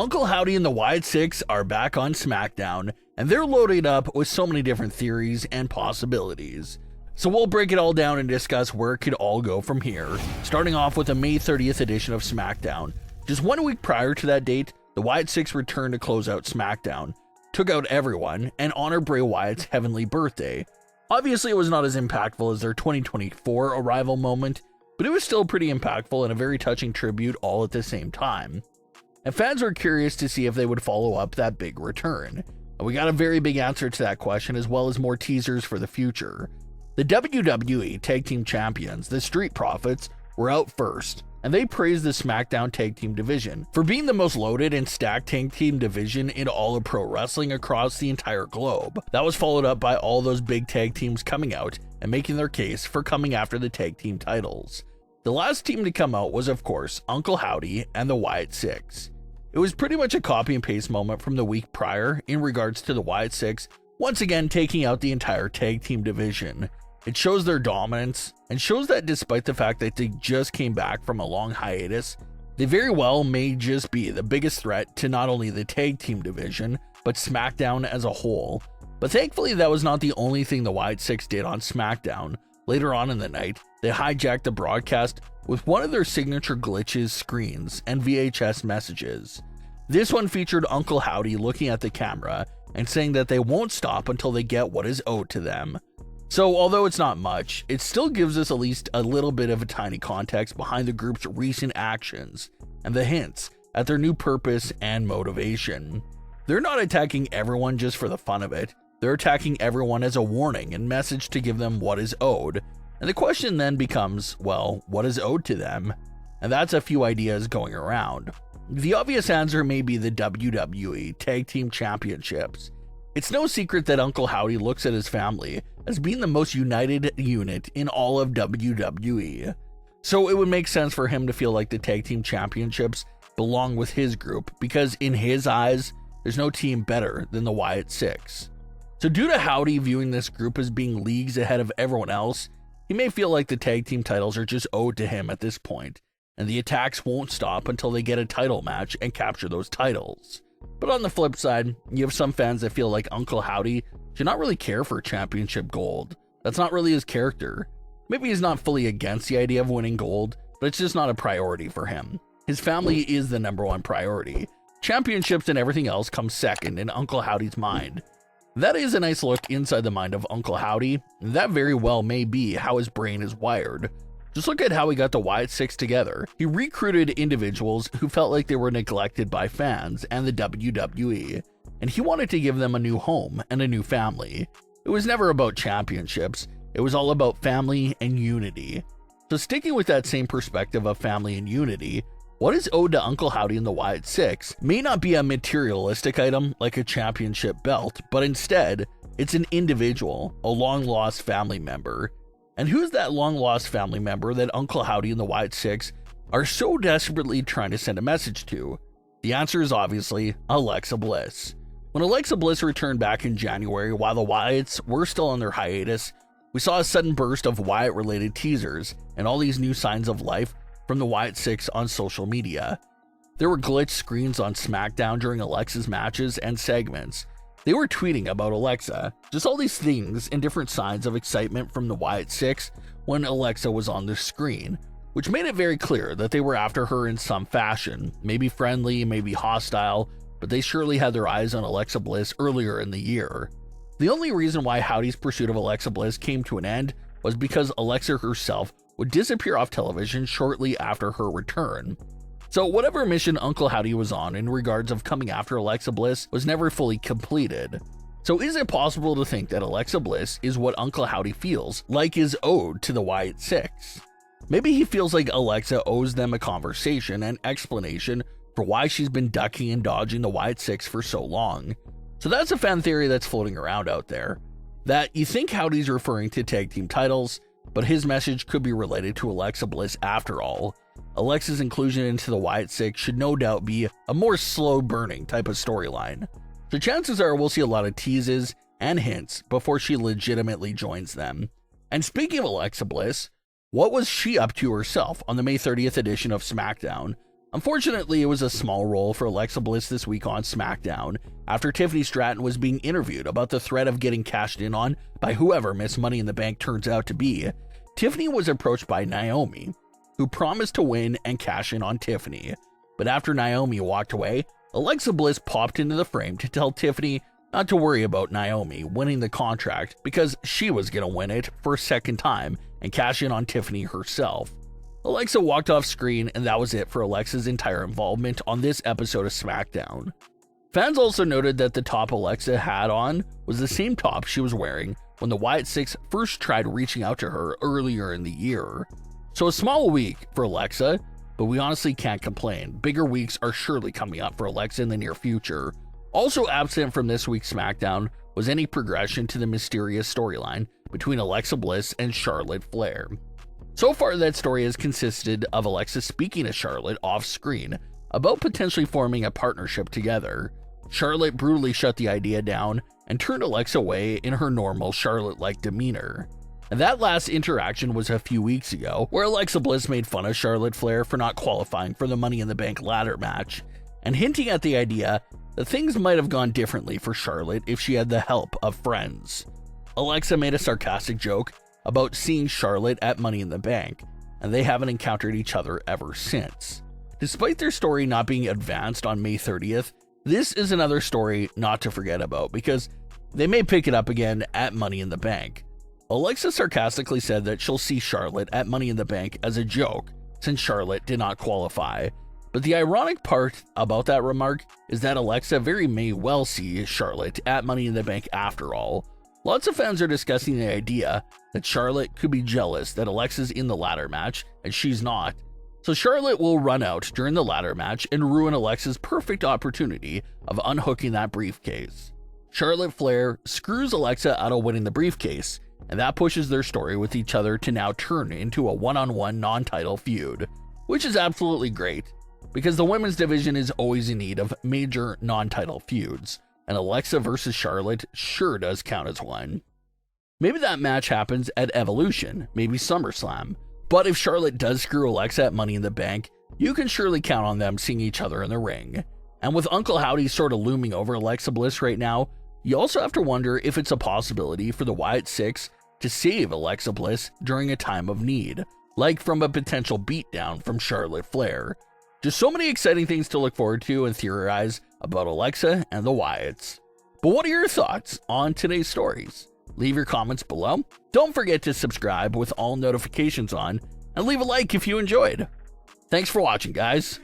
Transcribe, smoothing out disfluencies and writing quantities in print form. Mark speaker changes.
Speaker 1: Uncle Howdy and the Wyatt Sicks are back on SmackDown, and they're loaded up with so many different theories and possibilities. So we'll break it all down and discuss where it could all go from here, starting off with the May 30th edition of SmackDown. Just 1 week prior to that date, the Wyatt Sicks returned to close out SmackDown, took out everyone, and honor Bray Wyatt's heavenly birthday. Obviously, it was not as impactful as their 2024 arrival moment, but it was still pretty impactful and a very touching tribute all at the same time. And fans were curious to see if they would follow up that big return. And we got a very big answer to that question, as well as more teasers for the future. The WWE Tag Team Champions, the Street Profits, were out first, and they praised the SmackDown Tag Team division for being the most loaded and stacked tag team division in all of pro wrestling across the entire globe. That was followed up by all those big tag teams coming out and making their case for coming after the tag team titles. The last team to come out was, of course, Uncle Howdy and the Wyatt Sicks. It was pretty much a copy and paste moment from the week prior in regards to the Wyatt Sicks once again taking out the entire tag team division. It shows their dominance and shows that despite the fact that they just came back from a long hiatus, they very well may just be the biggest threat to not only the tag team division, but SmackDown as a whole. But thankfully, that was not the only thing the Wyatt Sicks did on SmackDown. Later on in the night, they hijacked the broadcast with one of their signature glitches screens and VHS messages. This one featured Uncle Howdy looking at the camera and saying that they won't stop until they get what is owed to them. So although it's not much, it still gives us at least a little bit of a tiny context behind the group's recent actions and the hints at their new purpose and motivation. They're not attacking everyone just for the fun of it. They're attacking everyone as a warning and message to give them what is owed. And the question then becomes, well, what is owed to them? And that's a few ideas going around. The obvious answer may be the WWE Tag Team Championships. It's no secret that Uncle Howdy looks at his family as being the most united unit in all of WWE. So it would make sense for him to feel like the Tag Team Championships belong with his group, because in his eyes, there's no team better than the Wyatt Sicks. So due to Howdy viewing this group as being leagues ahead of everyone else, he may feel like the tag team titles are just owed to him at this point, and the attacks won't stop until they get a title match and capture those titles. But on the flip side, you have some fans that feel like Uncle Howdy should not really care for championship gold. That's not really his character. Maybe he's not fully against the idea of winning gold, but it's just not a priority for him. His family is the #1 priority. Championships and everything else come second in Uncle Howdy's mind. That is a nice look inside the mind of Uncle Howdy, and that very well may be how his brain is wired. Just look at how he got the Wyatt Sicks together. He recruited individuals who felt like they were neglected by fans and the WWE, and he wanted to give them a new home and a new family. It was never about championships, it was all about family and unity. So sticking with that same perspective of family and unity, what is owed to Uncle Howdy and the Wyatt Sicks may not be a materialistic item like a championship belt, but instead, it's an individual, a long-lost family member. And who's that long-lost family member that Uncle Howdy and the Wyatt Sicks are so desperately trying to send a message to? The answer is obviously Alexa Bliss. When Alexa Bliss returned back in January while the Wyatts were still on their hiatus, we saw a sudden burst of Wyatt-related teasers and all these new signs of life from the Wyatt Sicks on social media. There were glitch screens on SmackDown during Alexa's matches and segments. They were tweeting about Alexa. Just all these things and different signs of excitement from the Wyatt Sicks when Alexa was on the screen, which made it very clear that they were after her in some fashion. Maybe friendly, maybe hostile, but they surely had their eyes on Alexa Bliss earlier in the year. The only reason why Howdy's pursuit of Alexa Bliss came to an end was because Alexa herself would disappear off television shortly after her return. So whatever mission Uncle Howdy was on in regards of coming after Alexa Bliss was never fully completed. So is it possible to think that Alexa Bliss is what Uncle Howdy feels like is owed to the Wyatt Sicks? Maybe he feels like Alexa owes them a conversation and explanation for why she's been ducking and dodging the Wyatt Sicks for so long. So that's a fan theory that's floating around out there, that you think Howdy's referring to tag team titles, but his message could be related to Alexa Bliss after all. Alexa's inclusion into the Wyatt Sicks should no doubt be a more slow-burning type of storyline. So chances are we'll see a lot of teases and hints before she legitimately joins them. And speaking of Alexa Bliss, what was she up to herself on the May 30th edition of SmackDown? Unfortunately, it was a small role for Alexa Bliss this week on SmackDown after Tiffany Stratton was being interviewed about the threat of getting cashed in on by whoever Miss Money in the Bank turns out to be. Tiffany was approached by Naomi, who promised to win and cash in on Tiffany. But after Naomi walked away, Alexa Bliss popped into the frame to tell Tiffany not to worry about Naomi winning the contract because she was going to win it for a second time and cash in on Tiffany herself. Alexa walked off screen, and that was it for Alexa's entire involvement on this episode of SmackDown. Fans also noted that the top Alexa had on was the same top she was wearing when the Wyatt Sicks first tried reaching out to her earlier in the year. So a small week for Alexa, but we honestly can't complain. Bigger weeks are surely coming up for Alexa in the near future. Also absent from this week's SmackDown was any progression to the mysterious storyline between Alexa Bliss and Charlotte Flair. So far, that story has consisted of Alexa speaking to Charlotte off-screen about potentially forming a partnership together. Charlotte brutally shut the idea down and turned Alexa away in her normal Charlotte-like demeanor. And that last interaction was a few weeks ago, where Alexa Bliss made fun of Charlotte Flair for not qualifying for the Money in the Bank ladder match, and hinting at the idea that things might have gone differently for Charlotte if she had the help of friends. Alexa made a sarcastic joke about seeing Charlotte at Money in the Bank, and they haven't encountered each other ever since. Despite their story not being advanced on May 30th, this is another story not to forget about because they may pick it up again at Money in the Bank. Alexa sarcastically said that she'll see Charlotte at Money in the Bank as a joke since Charlotte did not qualify. But the ironic part about that remark is that Alexa very may well see Charlotte at Money in the Bank after all. Lots of fans are discussing the idea that Charlotte could be jealous that Alexa's in the ladder match and she's not. So Charlotte will run out during the ladder match and ruin Alexa's perfect opportunity of unhooking that briefcase. Charlotte Flair screws Alexa out of winning the briefcase, and that pushes their story with each other to now turn into a one-on-one non-title feud, which is absolutely great because the women's division is always in need of major non-title feuds, and Alexa versus Charlotte sure does count as one. Maybe that match happens at Evolution, maybe SummerSlam, but if Charlotte does screw Alexa at Money in the Bank, you can surely count on them seeing each other in the ring. And with Uncle Howdy sort of looming over Alexa Bliss right now, you also have to wonder if it's a possibility for the Wyatt Sicks to save Alexa Bliss during a time of need, like from a potential beatdown from Charlotte Flair. Just so many exciting things to look forward to and theorize about Alexa and the Wyatts. But what are your thoughts on today's stories? Leave your comments below. Don't forget to subscribe with all notifications on, and leave a like if you enjoyed. Thanks for watching, guys.